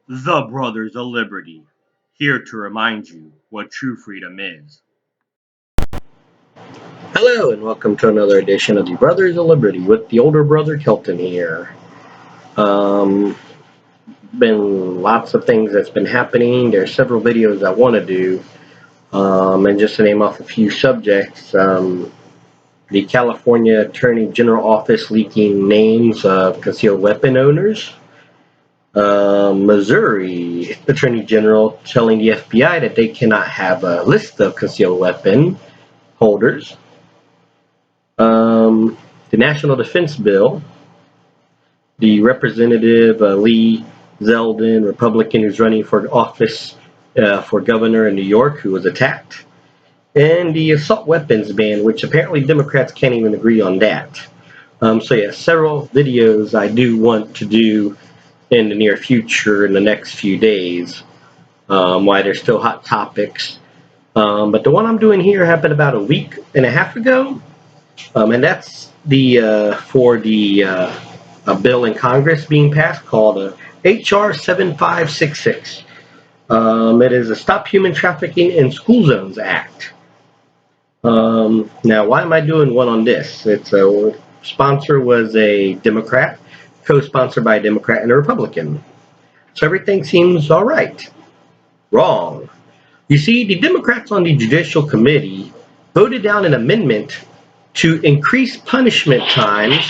The Brothers of Liberty, here to remind you what true freedom is. Hello, and welcome to another edition of the Brothers of Liberty with the older brother Kelton here. Um, been lots of things that's been happening. There's several videos I want to do, and just to name off a few subjects, the California Attorney General Office leaking names of concealed weapon owners. Missouri Attorney General telling the FBI that they cannot have a list of concealed weapon holders. The National Defense Bill, the Representative Lee Zeldin, Republican who's running for office for governor in New York, who was attacked, and the assault weapons ban, which apparently Democrats can't even agree on that. So yeah, several videos I do want to do in the near future in the next few days, why they're still hot topics. But the one I'm doing here happened about a week and a half ago. And that's the for the a bill in Congress being passed called HR 7566. It is a Stop Human Trafficking in School Zones Act. Now, why am I doing one on this? It's a sponsor was a Democrat, co-sponsored by a Democrat and a Republican. So everything seems all right. Wrong. You see, the Democrats on the Judicial Committee voted down an amendment to increase punishment times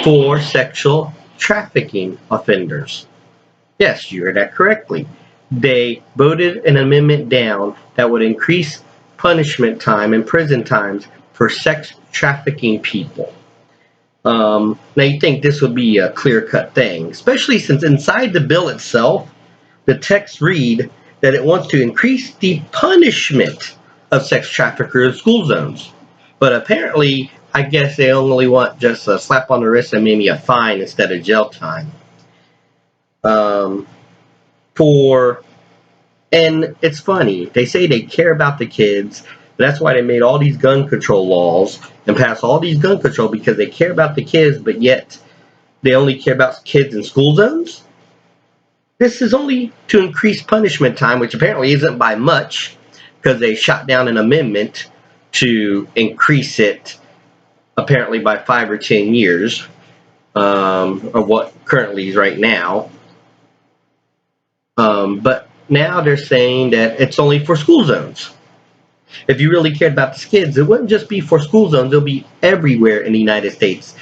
for sexual trafficking offenders. Yes, you heard that correctly. They voted an amendment down that would increase punishment time and prison times for sex trafficking people. Now you think this would be a clear-cut thing, especially since inside the bill itself, the text read that it wants to increase the punishment of sex traffickers in school zones. But apparently, I guess they only want just a slap on the wrist and maybe a fine instead of jail time. And it's funny, they say they care about the kids. That's why they made all these gun control laws and passed all these gun control because they care about the kids, but yet they only care about kids in school zones. This is only to increase punishment time, which apparently isn't by much, because they shot down an amendment to increase it apparently by 5 or 10 years, of what currently is right now. But now they're saying that it's only for school zones. If you really cared about the kids, it wouldn't just be for school zones, it'll be everywhere in the United States.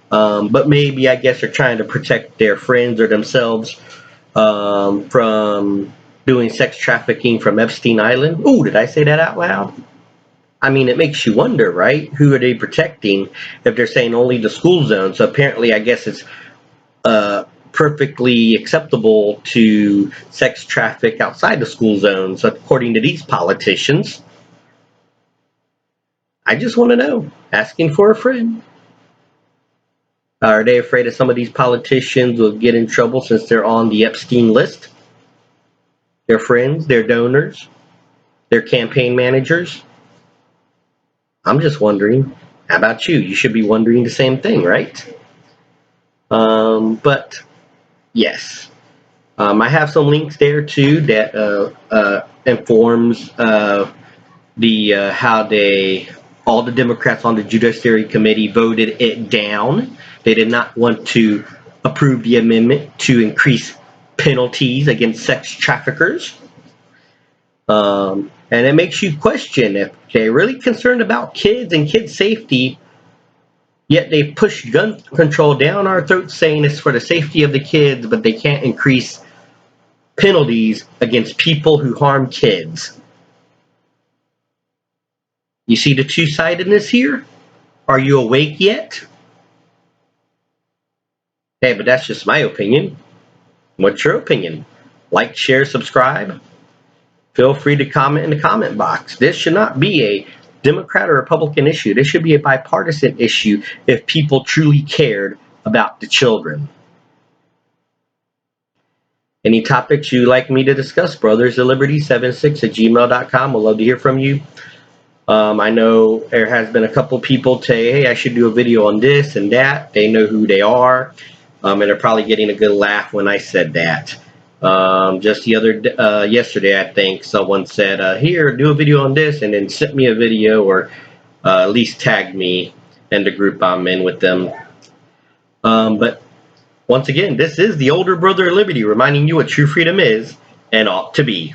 But maybe I guess they're trying to protect their friends or themselves from doing sex trafficking from Epstein Island. Ooh, did I say that out loud? I mean, it makes you wonder, right? Who are they protecting if they're saying only the school zone? So apparently, I guess it's perfectly acceptable to sex traffic outside the school zones, according to these politicians. I just want to know. Asking for a friend. Are they afraid that some of these politicians will get in trouble since they're on the Epstein list? Their friends, their donors, their campaign managers? I'm just wondering. How about you? You should be wondering the same thing, right? But yes, I have some links there too that informs the how all the Democrats on the Judiciary Committee voted it down. They did not want to approve the amendment to increase penalties against sex traffickers. And it makes you question if they're really concerned about kids and kids' safety, yet they push gun control down our throats saying it's for the safety of the kids, but they can't increase penalties against people who harm kids. You see the two-sidedness here? Are you awake yet? Hey, but that's just my opinion. What's your opinion? Like, share, subscribe. Feel free to comment in the comment box. This should not be a Democrat or Republican issue. This should be a bipartisan issue if people truly cared about the children. Any topics you'd like me to discuss? brothersofliberty76@gmail.com. We'll love to hear from you. I know there has been a couple people say, hey, I should do a video on this and that. They know who they are, and they're probably getting a good laugh when I said that. Just yesterday, I think someone said, "Here, do a video on this," and then sent me a video, or at least tagged me and the group I'm in with them. But once again, this is the older brother of liberty, reminding you what true freedom is and ought to be.